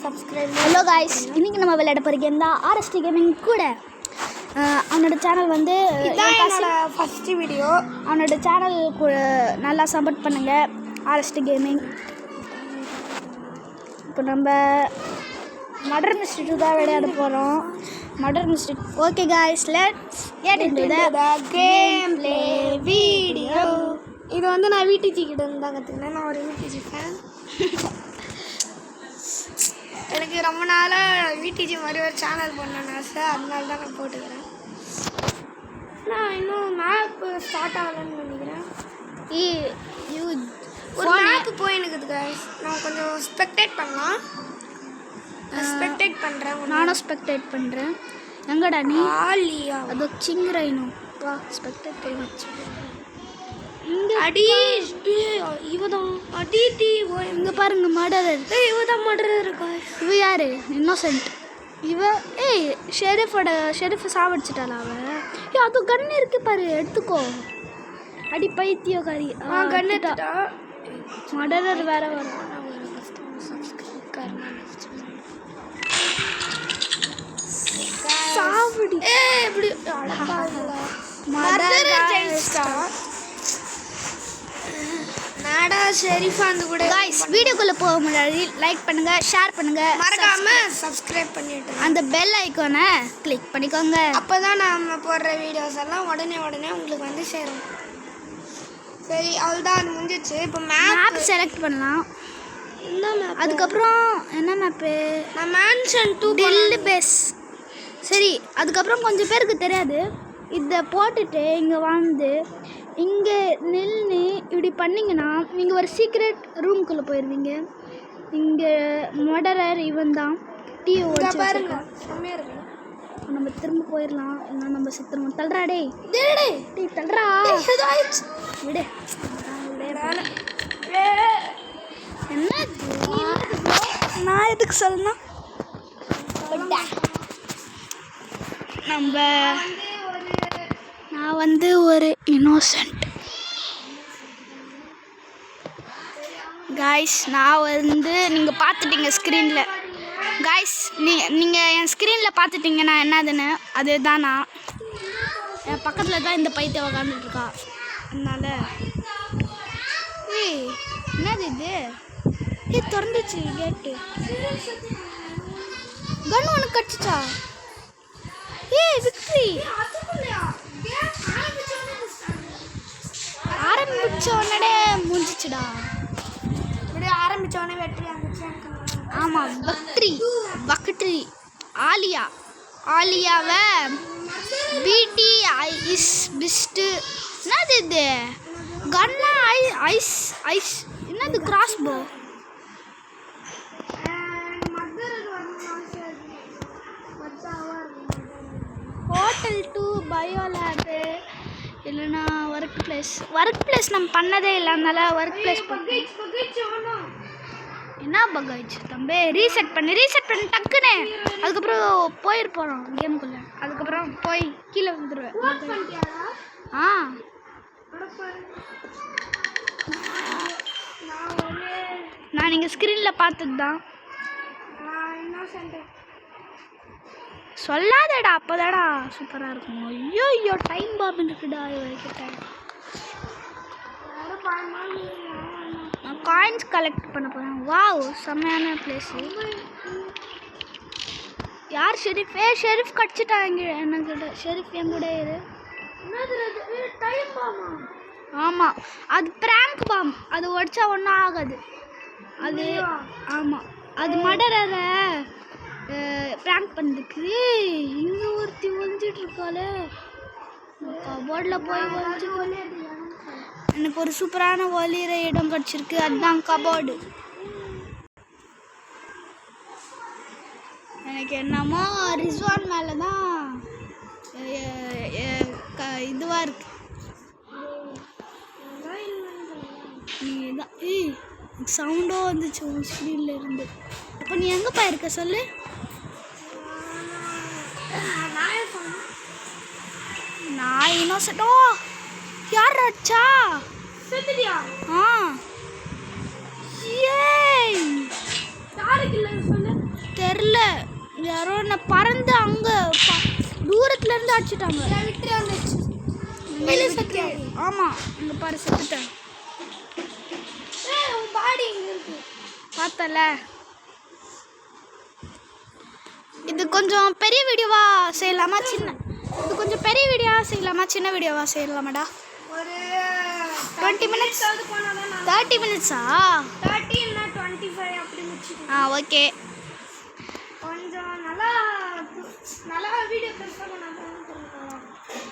Subscribe. Hello guys, இன்றைக்கி நம்ம விளையாட போகிற கேம் தான் ஆர்எஸ்டி கேமிங் கூட. அவனோட சேனல் வந்து என்னோட ஃபஸ்ட்டு வீடியோ. அவனோட சேனல் நல்லா சப்போர்ட் பண்ணுங்கள், ஆர்எஸ்டி கேமிங். இப்போ நம்ம மர்டர் மிஸ்ட்ரி தான் விளையாட போகிறோம். Murder mystery. Okay guys, let's get into the game play video. இது வந்து நான் விடிஜி கிட்ட இருந்து தான் கற்றுக்கினேன். நான் ஒரு விடிஜி ஃபேன். எனக்கு ரொம்ப நாளாக விடிஜி மாதிரி ஒரு சேனல் பண்ணணும்னு ஆசை, அதனால தான் நான் போட்டுக்கிறேன். நான் இன்னும் மேப்பு ஸ்டார்ட் ஆகலன்னு நினைக்கிறேன். ஒரு மேப்பு போயினுக்குது guys. நான் கொஞ்சம் ஸ்பெக்டேட் பண்ணலாம். ஸ்பெக்டேட் பண்ணுறேன். நானும் ஸ்பெக்டேட் பண்ணுறேன். எங்கடா நீ? ஆலியா அது சிங்கரைனும் வா ஸ்பெக்டேட் பண்ணி இங்கே அடி இவதான் அடி டி இங்கே பாருங்க மர்டரர். இவதான் மர்டரர் இருக்கா? இவ யாரு? இன்னோசென்ட். இவ ஷெரீஃப் சாவடிச்சிட்டாளா அவ? அது கன் இருக்கு பாரு, எடுத்துக்கோ. அடி பைத்தியோகாரி. கன் எடுத்துட்டா. மர்டரர் வேற வரும். சாவடி எப்படி நாடா ஷெரீஃப் அந்த கூட. गाइस, வீடியோக்குள்ள போக முன்னாடி லைக் பண்ணுங்க, ஷேர் பண்ணுங்க, மறக்காம சப்ஸ்கிரைப் பண்ணிட்டு அந்த பெல் ஐகானை கிளிக் பண்ணிக்கோங்க. அப்பதான் நாம போடுற வீடியோஸ் எல்லாம் உடனே உங்களுக்கு வந்து சேரும். சரி, அவ்வளோதான், அது முடிஞ்சிச்சு. இப்போ மேப் செலக்ட் பண்ணலாம். இந்த மேப். அதுக்கப்புறம் என்ன மேப்பு? நான் மேன்ஷன் 2 டில் பேஸ். சரி, அதுக்கப்புறம் கொஞ்சம் பேருக்கு தெரியாது. இதை போட்டுட்டு இங்கே வந்து இங்கே நின்று இப்படி பண்ணிங்கன்னா நீங்கள் ஒரு சீக்ரெட் ரூம்குள்ளே போயிடுவீங்க. இங்கே மர்டரர் இவன் தான். டீயை ஓடிச்சு பாருங்க. நம்ம திரும்ப போயிடலாம். இல்லை நம்ம சித்திரம் தள்ளுறா. டே தள்ளுறா விடு. என்ன நான் எதுக்கு சொல்லணும்? நான் வந்து ஒரு இன்னோசென்ட் காய்ஸ். நான் வந்து நீங்கள் பார்த்துட்டீங்க ஸ்க்ரீனில். காய்ஸ், நீங்கள் என் ஸ்க்ரீனில் பார்த்துட்டிங்கன்னா என்னதுன்னு, அதுதான் நான். என் பக்கத்தில் தான் இந்த பைத்தியம் உக்காந்துட்ருக்கா. அதனால் என்னது இது? திறந்துச்சு கேட்டு. கன் உனக்கு கடிச்சிச்சா? விக்ட்ரி ஆரம்பிச்ச உடனே முடிஞ்சிச்சுடா. ஆரம்பிச்ச உடனே வெற்றி ஆரம்பிச்சு. ஆமாம், வக்ட்ரி. ஆலியாவை பிடி இஸ் பெஸ்ட்டு. என்னது இது? கன்னா ஐஸ் என்னது? கிராஸ் போ. ஹோட்டல் 2 பயோலேபு இல்லைன்னா ஒர்க் பிளேஸ் நம்ம பண்ணதே இல்லை, அதனால ஒர்க் பிளேஸ் என்ன பக் ஆயிடுச்சு தம்பி? ரீசெட் பண்ணி டக்குன்னு அதுக்கப்புறம் போயிருப்போம் கேமுக்குள்ளே. அதுக்கப்புறம் போய் கீழே வந்துடுவேன். நான் நீங்கள் ஸ்க்ரீனில் பார்த்தது தான். சொல்லாதடா, அப்போதாடா சூப்பராக இருக்கும். ஐயோ டைம் பாம்பு இருக்குடா கிட்ட. நான் காயின்ஸ் கலெக்ட் பண்ண போகிறேன். வாவ், செம்மையான பிளேஸு. யார்? ஷெரீஃப் கடிச்சிட்டாங்க எனக்கு. ஷெரீஃப் என் கூட இரு. ஆமாம், அது ப்ராங்க் பாம். அது உடச்சா ஒன்றும் ஆகாது. அது ஆமாம், அது மர்டரரை ப்ராங்க் பண்ணுறதுக்கு. இங்கே ஒருத்தி ஒழிஞ்சிட்டு இருக்காளே, கபோர்டில் போய் ஒழிச்சு. எனக்கு ஒரு சூப்பரான ஒளிகிற இடம் கிடச்சிருக்கு, அதுதான் கபோர்டு. எனக்கு என்னமோ ரிஸ்வான் மேலே தான் இதுவாக இருக்கு. நீ தான் சவுண்டோ வந்துச்சு உன் ஸ்க்ரீனில் இருந்து. அப்போ நீ எங்கேப்பா இருக்க சொல்லு? நான் இன்னோசென்ட். யார் அடிச்சா? செத்துட்டியா? ஏய் யாருக்கு இல்லை சொல்லு. தெரில, யாரோ என்ன பறந்து அங்கே தூரத்துலேருந்து அடிச்சிட்டாங்க. விட்டு வந்துச்சு. ஆமாம், இங்கே பாரு செத்துட்டேன். உன் பாடி இங்கே இருக்கு பார்த்தல. இது கொஞ்சம் பெரிய வீடியோவா செய்யலாமா இது கொஞ்சம் பெரிய வீடியோவா செய்யலாமா சின்ன வீடியோவா செய்யலாமாடா? ஒரு 20 minutes. 30 minutes-ஆ? 30 இல்ல 25 அப்படி முடிச்சுக்கோ. ஓகே. கொஞ்சம் நல்லா வீடியோ பெருசாக பண்ணாதான்.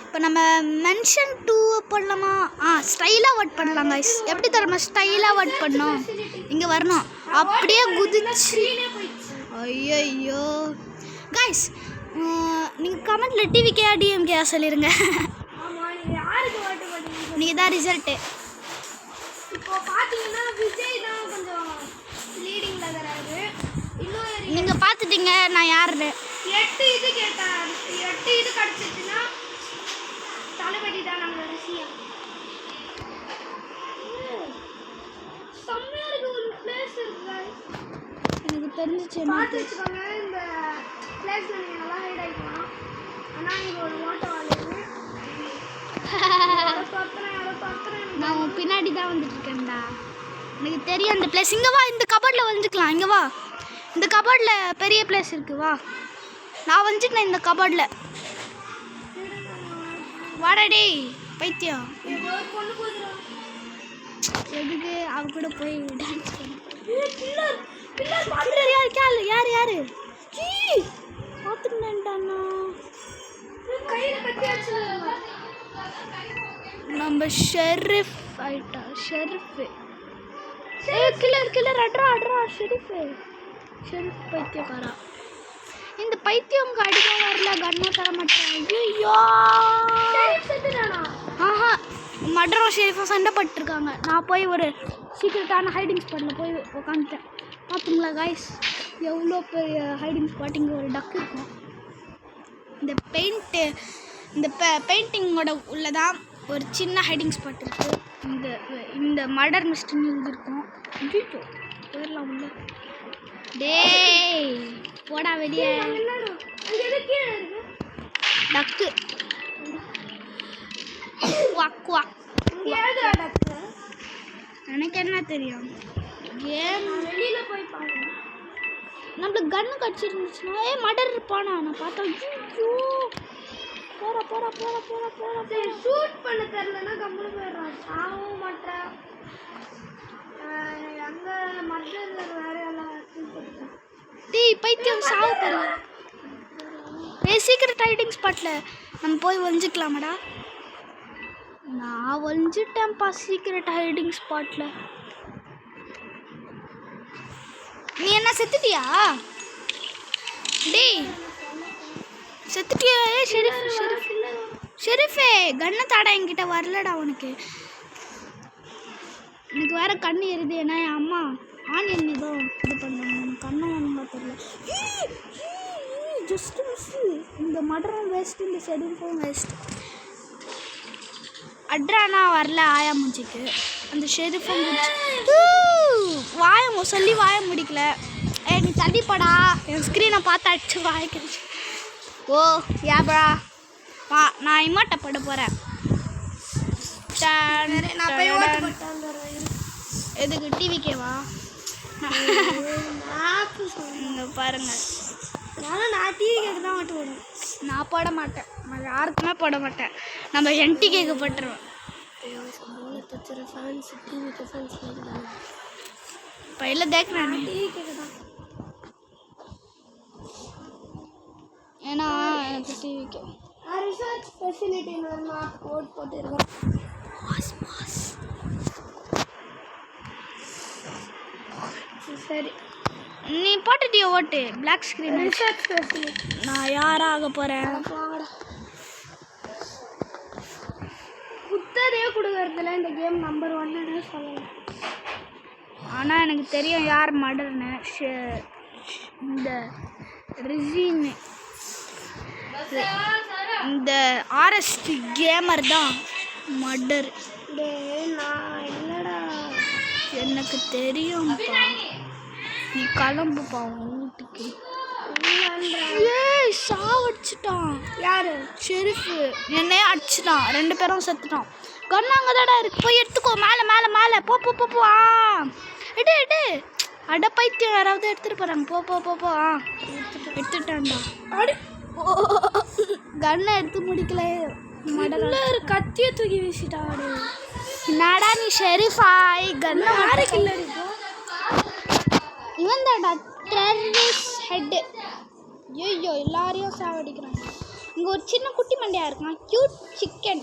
இப்போ நம்ம மென்ஷன் 2 பண்ணலாமா? ஸ்டைலாக ஒர்க் பண்ணலாம் கைஸ். எப்படி தரமா ஸ்டைலாக ஒர்க் பண்ணோம்? இங்கே வரணும், அப்படியே குதிச்சு. ஐயோ கைஸ், நீங்கள் கமெண்ட்டில் டிவிக்கே டிஎம்கே சொல்லிடுங்க. நீங்கள் தான் ரிசல்ட்டு. இப்போ பார்த்தீங்கன்னா விஜய் தான் கொஞ்சம் லீடிங்கில் தராரு. இன்னும் நீங்கள் பார்த்துட்டீங்க நான் யாருன்னு. 8 இது கேட்டார். 8 இது கிடச்சிச்சுன்னா தளபதி தான் நம்மளோட சிஎம். செம்மையாக இருக்கு. ஒரு பிளேஸ் இருக்கு, எனக்கு தெரிஞ்சிச்சு. பார்த்து வச்சுக்கோங்க. இந்த பிளேஸில் நீங்கள் நல்லா ஹைட் ஆகிக்கலாம். ஆனால் இங்கே ஒரு ஓட்ட வாழை நான் உன் பின்னாடி தான் வந்துட்டு இருக்கேன்டா. எனக்கு தெரியும் அந்த பிளேஸ். இங்கே வா, இந்த கபோர்டில் வந்துக்கலாம். இங்கே வா, இந்த கபோர்டில் பெரிய பிளேஸ் இருக்கு. வா, நான் வந்துட்டேன் இந்த கபோர்டில். வாடா பைத்தியம். எதுக்கு அவ கூட போய் டான்ஸ் பண்ண? யார் யார் பார்த்துட்டேன்டாண்ணா. நம்ம ஷெரிஃப் ஆயிட்டா. ஷெரிஃபு கில்லர் அட்ரா ஷெரிஃபு. ஷெரிஃப் பைத்தியக்காரா. இந்த பைத்தியம் அடிக்க வரல, கண்ணா தர மாட்டேன். ஐயோ, மட்ரம் ஷெரிஃபும் சண்டை பட்டுருக்காங்க. நான் போய் ஒரு சீக்ரெட்டான ஹைடிங் ஸ்பாட்டில் போய் உக்காந்துட்டேன். பார்த்துங்களா காய்ஸ், எவ்வளோ பெரிய ஹைடிங் ஸ்பாட். இங்கே ஒரு டக் இருக்கும். இந்த பெயிண்டிங்கோட உள்ளதான் ஒரு சின்ன ஹைடிங் ஸ்பாட் இருக்குது. இந்த மர்டர் மிஸ்ட்ரின்னு எழுதியிருக்கோம். ஐயோ போயிடலாம் உள்ள. டேய் போடா வெளியே. டக்கு வாக் வாக். எனக்கு என்ன தெரியும், கேம் வெளியில் போய் பாருங்க. நம்மளுக்கு கன்று கடிச்சிருந்துச்சுன்னா மர்டர் இருப்பானா? நான் பார்த்தா ஐயோ போற ஷூட் பண்ண தெரியலன்னா கம்முனு போயிடுறான். சாவும் மாட்டேன். அங்கே மர்டர் வேற எல்லாம் டேய் பைத்தியம் சாவு போடுங்க. சீக்கிரம் ஹைடிங் ஸ்பாட்டில் நம்ம போய் ஒழிஞ்சிக்கலாமாடா? நான் ஒழிஞ்சிட்டேன்ப்பா சீக்கிரட் ஹைடிங் ஸ்பாட்டில். நீ என்ன செத்துட்டியா? டேய் செத்துட்டியா? ஷெரிஃபே கண்ணை தாடா, என்கிட்ட வரலடா உனக்கு. எனக்கு வேற கண்ணு எரியுது. ஏன்னா என் அம்மா ஆனியன் ஏதோ இது பண்ணுறாங்க. எனக்கு கண்ணை ஒன்றுமா தெரியல. Just miss. இந்த மடரும் வேஸ்ட்டு, இந்த ஷெரிஃபும் வேஸ்ட். அட்ரானா வரல ஆயா மூஞ்சிக்கு. அந்த ஷெரிஃபும் வாய சொல்லி வாய முடிக்கல. நீ தள்ளிப்படா. என் ஸ்க்ரீனை பார்த்து அடிச்சு வாய்க்கிடுச்சு. ஓ யாப்ரா வா, நான் இம்மாட்ட பட போகிறேன். எதுக்கு டிவிக்கேவா? இங்கே பாருங்கள், நான் டிவி கேட்க தான் மட்டும் போடுவேன். நான் போட மாட்டேன், நான் யாருக்குமே போட மாட்டேன். நம்ம என்டி கேட்க போட்டுருவேன். पहले देख रहे हैं ठीक है ना ஏன்னா எனக்கு டிவிக்கு ரிசர்ச் ஃபெசிலிட்டி நான் கோட் போட்டுருக்கேன். சரி நீ போட்டுட்டியோ ஓட்டு பிளாக் ஸ்க்ரீன் ரிசர்ச் ஃபெசிலிட்டி. நான் யாராக போகிறேன்? குத்ததே கொடுக்கறதுல இந்த கேம் நம்பர் 1ன்னு சொல்லலாம். ஆனால் எனக்கு தெரியும் யார் மர்டர்னு. இந்த ரிசின் இந்த ஆர்எஸ்டி கேமர் தான் மர்டர். நான் இல்லைடா, எனக்கு தெரியும்ப்பா. நீ கிளம்புப்பா வீட்டுக்கு. ஏய் சாவடிச்சிட்டான். யாரு? ஷெரீஃபு என்னையே அடிச்சிட்டான். 2 பேரும் செத்துட்டான். கன் அங்கே தாடா இருக்கு, போய் எடுத்துக்கோ. மேலே மேலே மேலே போ போ போ போ. எடு எடு. அட பைத்தியம், யாராவது எடுத்துகிட்டு போகிறாங்க. போ போ போ போ. எடுத்துட்டான்டா. கன்னை எடுத்து முடிக்கல. ஒரு கத்தியை தூக்கி வீசிட்டாடு. என்னடா நீ ஷெரீஃபாய் கன்னை யாருக்கு இல்லை இப்போ? இவன் தான்டா டெரரிஸ்ட் ஹெட்டு. ஐயோ எல்லாரையும் சாவடிக்கிறாங்க. இங்கே ஒரு சின்ன குட்டி மண்டையாக இருக்கான். Cute chicken.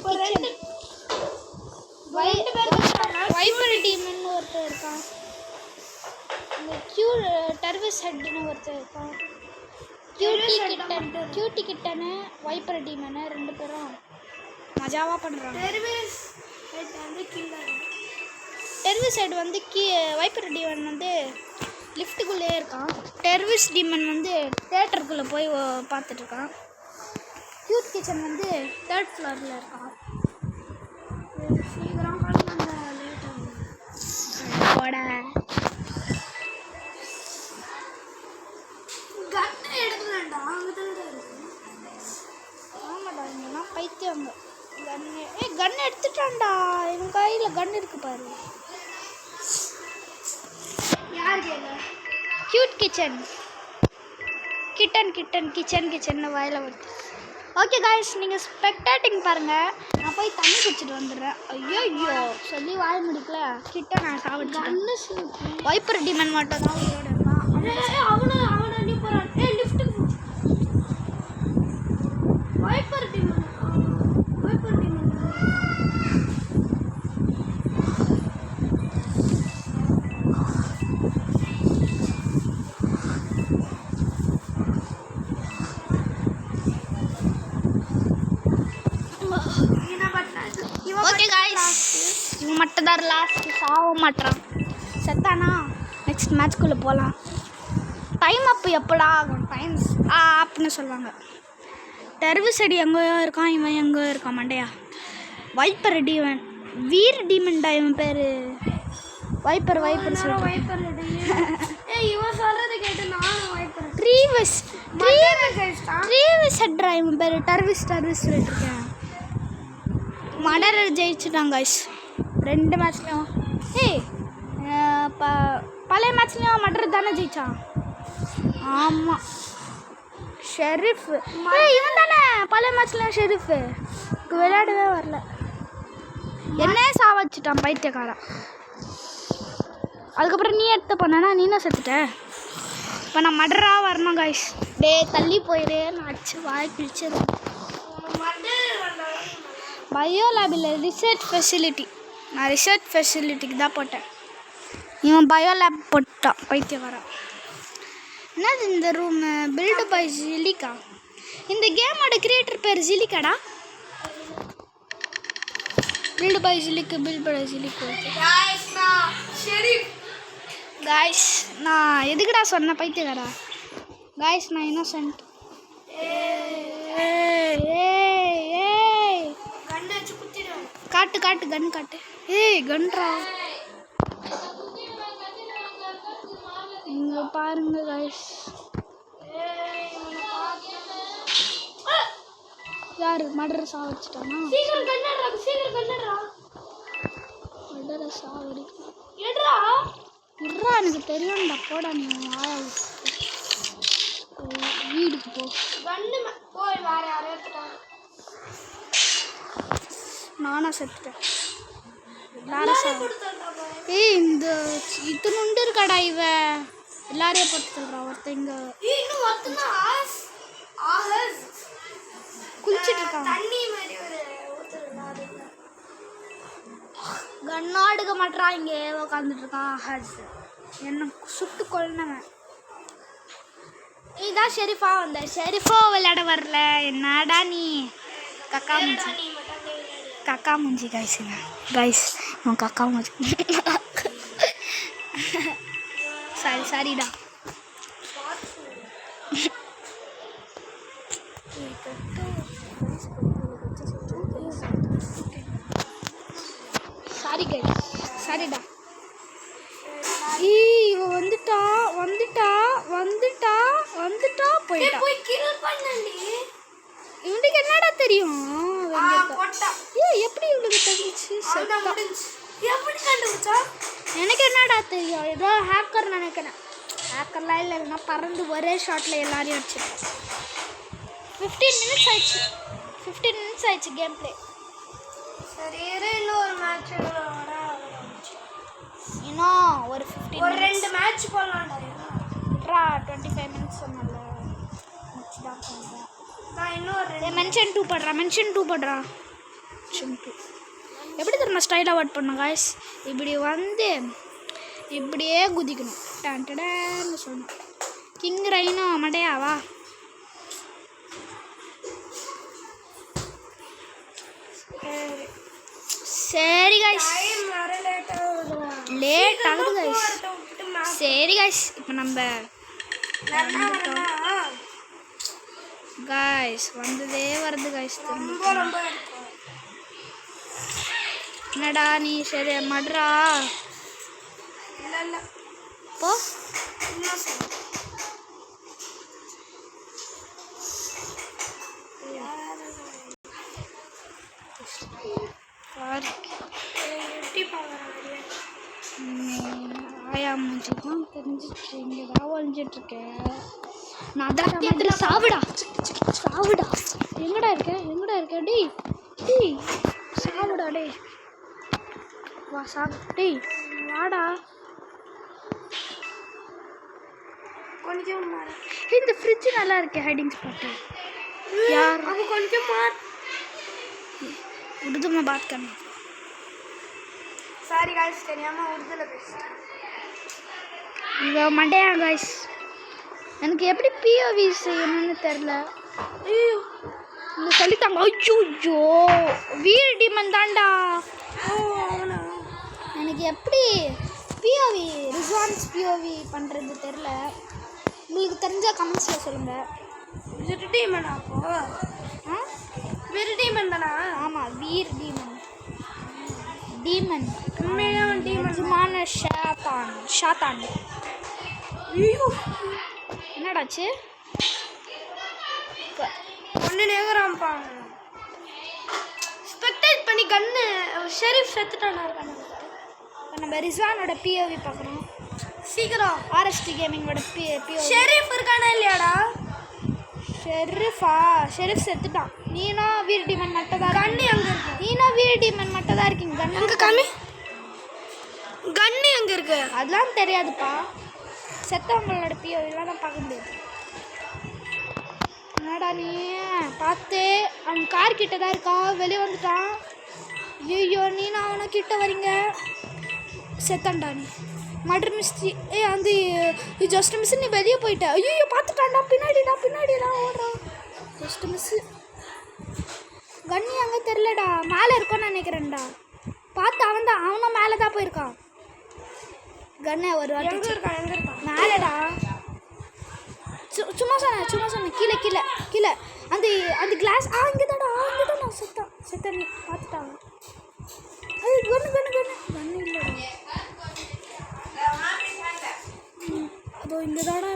வைப்பர் டீமன் ஒருத்தர் இருக்கான். இந்த டெரரிஸ்ட் ஹெட்னு ஒருத்தர் இருக்கான். கியூட்டி கிட்டனு வைப்பர் டீமனு 2 பேரும் மஜாவாக பண்ணுறாங்க. டெரரிஸ்ட் ஹெட் வந்து வைப்பர் டீமன் வந்து லிஃப்ட்டுக்குள்ளேயே இருக்கான். டெரரிஸ்ட் டீமன் வந்து தேட்டருக்குள்ளே போய் பார்த்துட்ருக்கான். க்யூட் கிச்சன் வந்து 3rd ஃப்ளோரில் இருக்கான். சீக்கிரம் போட கண்ணை எடுக்கலாம்டா. அங்கே தான் இருக்கு. ஆமாடா, இங்கெல்லாம் பைத்தியங்க. கன்னு கன் எடுத்துட்டான்டா. இவன் கையில் கன் இருக்கு பாரு. யார் கேட்க? க்யூட் கிச்சன் கிச்சன் வாயில வருது. ஓகே காய்ஸ், நீங்கள் ஸ்பெக்டேட்டிங் பாருங்கள். நான் போய் தண்ணி குடிச்சிட்டு வந்துடுறேன். ஐயோ சொல்லி வாய முடிக்கல. கிட்ட நான் சாப்பிடுறேன். வைப்பர் டிமன் மட்டும் தான் உயிரோட இருக்கான். அவனை நீ போகிறான். லிஃப்ட்டுக்கு வைப்பர் டீமன். ஓகே காய்ஸ், இவன் மட்டும் தான் லாஸ்ட். சாவ மாட்டான். செத்தானா நெக்ஸ்ட் மேட்ச்குள்ளே போகலாம். டைம் அப் எப்படா ஆகும்? டைம்ஸ் ஆப்னு சொல்லுவாங்க. டெரரிஸ்ட் அடி எங்கேயோ இருக்கான். இவன் எங்கேயோ இருக்கான் மண்டையா. வைப்பர் டீமன் வீர் டீமன்டா இவன் பேர். வைப்பர் வைப்பர் இவன் சொல்றது கேட்டு நானும் வைப்பர். ட்ரீவஸ் ஹெட்ரா இவன் பேர். டெரரிஸ்ட் இருக்கேன். மடரை ஜெயிச்சுட்டாங்க காய்ஸ் 2 மேட்ச்லையும். பழைய மேட்ச்லையும் மடர் தானே ஜெயிச்சான். ஆமாம், ஷெரீஃப் இவன் தானே பழைய மேட்ச்லையும். ஷெரீஃபு விளையாடவே வரல. என்னே சாவச்சிட்டான் பைத்தியக்காரன். அதுக்கப்புறம் நீ எடுத்து பண்ணனா நீனும் செத்துட்ட. இப்போ நான் மடராக வரணும் காய்ஸ். தள்ளி போயிடு. நான் அடிச்சு வாய் கிழிச்சிருவேன். பயோ லேபில் ரிசர்ச் ஃபெசிலிட்டி. நான் ரிசர்ச் ஃபெசிலிட்டிக்கு தான் போட்டேன். இவன் பயோ லேப் போட்டான் பைத்தியக்காரன். என்னது இந்த ரூமு? Build by ஜிலிகா. இந்த கேமோட கிரியேட்டர் பேர் ஜிலிகாடா. பில்டு பை ஜிலிக்கு. காய்ஸ் நான் எதுக்குடா சொன்ன பைத்தியக்காரா? காய்ஸ் நான் இன்னோசென்ட். காட்டு கன் காட்டு. கன்றா இங்க பாருங்க காய்ஸ். யாரு மடரை சாவடிச்சிட்டானா? மடரை சாவடிக்கலாம். எனக்கு தெரியும்டா. போடா நீ வாயா வீடுக்கு போ. நானா செத்துட்டேன். இந்த இத்தனுண்டு இருக்காடா இவ. எல்லாரையும் போட்டு சொல்கிறான். ஒருத்தங்க குளிச்சுட்டு இருக்காங்க. கண்ணாடுக்க மாட்டான். இங்கே உட்காந்துட்டு இருக்கான். ஹஸ் என்ன சுட்டு கொள்ளனவன். இதான் ஷெரீஃபா வந்த. ஷெரீஃபோ விளையாட வரல. என்னடா நீ கக்கா மூஞ்சி கைஸ். இவன் கக்கா மூஞ்சி. சாரிடா. சாரிடா. இவன் வந்துட்டா போயிட்டான். போய் கில் பண்ணண்டி. இவனுக்கு என்னடா தெரியும்? போட்டா. எப்படி இவனுக்கு தெரிஞ்சிச்சு? எப்படி கண்டுபிடிச்சா? எனக்கு என்னடா தெரியும்? ஏதோ ஹேக்கர் நினைக்கிறேன். ஹேக்கர்லாம் இல்லைன்னா பறந்து ஒரே ஷாட்டில் எல்லாரையும் அடிச்சிருக்கேன். 15 minutes ஆயிடுச்சு. 15 minutes ஆயிடுச்சு கேம் பிளே. சரி இன்னும் ஒரு மேட்ச் இன்னும் ஒரு 15 ஒரு 2 மேட்ச் போடலாம்டா. 25 minutes சொன்னல. முடிச்சுதான் போகிறேன். நான் இன்னும் மென்ஷன் 2 படுறா. மென்ஷன் 2 படுறா. எப்படி தெரியுமா ஸ்டைலாக வாட் பண்ணணும் காய்ஸ்? இப்படி வந்து இப்படியே குதிக்கணும். டேன்னு சொல்லணும். கிங் ரைனோ மடையாவா? சரி காய்ஸ், லேட் ஆகுது காய்ஸ். சரி காய்ஸ், இப்போ நம்ம காய்ஸ் வந்ததே வருது காய்ஸ். ரொம்ப என்னடா நீ சரி மட்ரா இல்ல போ. ஆயா மூஞ்சி தான் தெரிஞ்சிட்டு இங்கே தான் ஒழிஞ்சிட்ருக்கேன். நான் தான் சாவிடா சாவிடா. எங்கடா இருக்க டேய் டேய் சாவிடா டேய். வா டேய் வாடா. கொஞ்சம் இந்த ஃப்ரிட்ஜ் நல்லா இருக்கு. ஹைடிங் ஸ்பாட் यार अब கொஞ்சம் மார் उर्दू में बात करना. சாரி गाइस தெரியாம உருதுல பேசிட்டேன். இவ மண்டையா गाइस. எனக்கு எப்படி பிஓவி செய்யணும்னு தெரியல. ஐயோ இந்த சொல்லிட்டாங்க. ஐயோ வீர் டிமன் தான்டா. எனக்கு எப்படி பிஓவி ரிசான்ஸ் பிஓவி பண்ணுறது தெரில. உங்களுக்கு தெரிஞ்சால் கமெண்ட்ஸில் சொல்லுங்கள். டீமன் அப்போ வீர் டீமன் தானா? ஆமாம் வீர் டீமன். டீமன் உண்மையான டீமன். ஷாத்தான். ஐயோ என்னடாச்சு? ஒன்று நேகராம்ப்பா. ஸ்பெக்டேட் பண்ணி கன்று ஷெரீஃப் செத்துட்டானா இருக்கான. இப்போ நம்ம ரிஸ்வானோட பிஓவி பார்க்குறோம். சீக்கிரம் ஆர்எஸ்டி கேமிங்கோட பிஓவி. ஷெரீஃப் இருக்கானா இல்லையாடா? ஷெரீஃப் செத்துட்டான். நீனா வீர் டிமன் மட்டும் தான். கண்ணி அங்கே இருக்கு. நீனா வீர் டிமன் மட்டும் தான் இருக்கீங்க. கண்ணு அங்கே கம்மி. கண்ணி அங்கே இருக்கு. அதெல்லாம் தெரியாதுப்பா. செத்தவங்களோட பிஓவிலாம் தான் பார்க்க முடியாது. என்னடா நீ பார்த்து அவன் கார் கிட்ட தான் இருக்கா. வெளியே வந்துட்டான். ஐயோ நீனா அவனை கிட்ட வரீங்க. செத்தான்டா நீ மர்டர் மிஸ்ட்ரி. அந்த ஜஸ்ட் மிஸ் நீ வெளியே போயிட்ட. ஐயோ பார்த்துட்டான்டா. பின்னாடிலாம் ஓடுறான். Just miss. கண்ணி அங்கே தெரிலடா. மேலே இருக்கோன்னு நினைக்கிறேன்டா. பார்த்து அவனும் மேலே தான் போயிருக்கான். கண்ணை ஒரு வாட்டி எங்கே இருக்கான்? மேலேடா. சும்மா சொன்னேன். கீழே அந்த கிளாஸ். இங்கே தான்டா. செத்தான் நீ பார்த்துட்டாங்க. கண்ணு இல்லைடா. அதோ இங்கே தாடா.